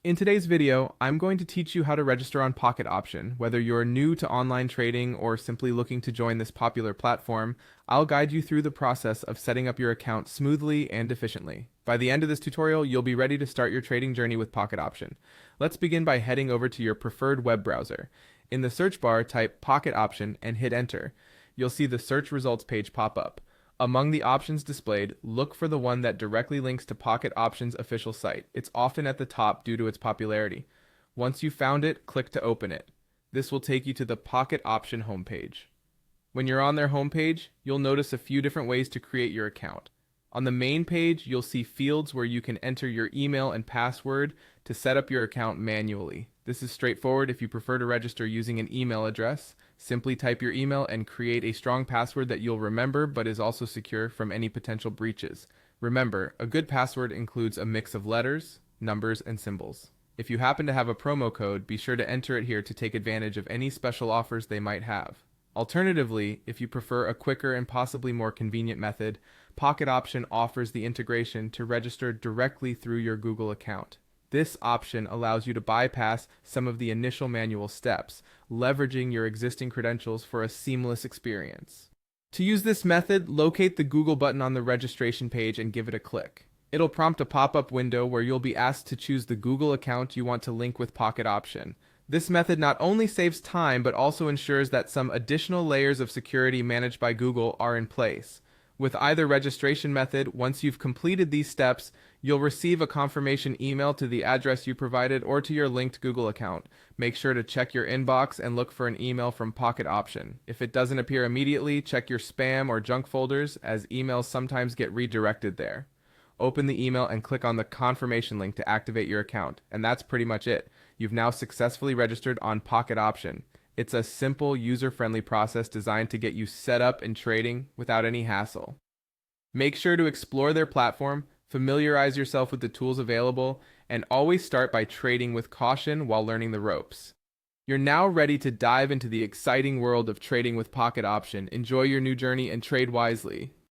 In today's video, I'm going to teach you how to register on Pocket Option. Whether you're new to online trading or simply looking to join this popular platform, I'll guide you through the process of setting up your account smoothly and efficiently. By the end of this tutorial, you'll be ready to start your trading journey with Pocket Option. Let's begin by heading over to your preferred web browser. In the search bar, type Pocket Option and hit enter. You'll see the search results page pop up. Among the options displayed, look for the one that directly links to Pocket Option's official site. It's often at the top due to its popularity. Once you've found it, click to open it. This will take you to the Pocket Option homepage. When you're on their homepage, you'll notice a few different ways to create your account. On the main page, you'll see fields where you can enter your email and password to set up your account manually. This is straightforward if you prefer to register using an email address. Simply type your email and create a strong password that you'll remember but is also secure from any potential breaches. Remember, a good password includes a mix of letters, numbers, and symbols. If you happen to have a promo code, be sure to enter it here to take advantage of any special offers they might have. Alternatively, if you prefer a quicker and possibly more convenient method, Pocket Option offers the integration to register directly through your Google account. This option allows you to bypass some of the initial manual steps, leveraging your existing credentials for a seamless experience. To use this method, locate the Google button on the registration page and give it a click. It'll prompt a pop-up window where you'll be asked to choose the Google account you want to link with Pocket Option. This method not only saves time but also ensures that some additional layers of security managed by Google are in place. With either registration method, once you've completed these steps, you'll receive a confirmation email to the address you provided or to your linked Google account. Make sure to check your inbox and look for an email from Pocket Option. If it doesn't appear immediately, check your spam or junk folders, as emails sometimes get redirected there. Open the email and click on the confirmation link to activate your account, and that's pretty much it. You've now successfully registered on Pocket Option. It's a simple, user-friendly process designed to get you set up in trading without any hassle. Make sure to explore their platform, familiarize yourself with the tools available, and always start by trading with caution while learning the ropes. You're now ready to dive into the exciting world of trading with Pocket Option. Enjoy your new journey and trade wisely.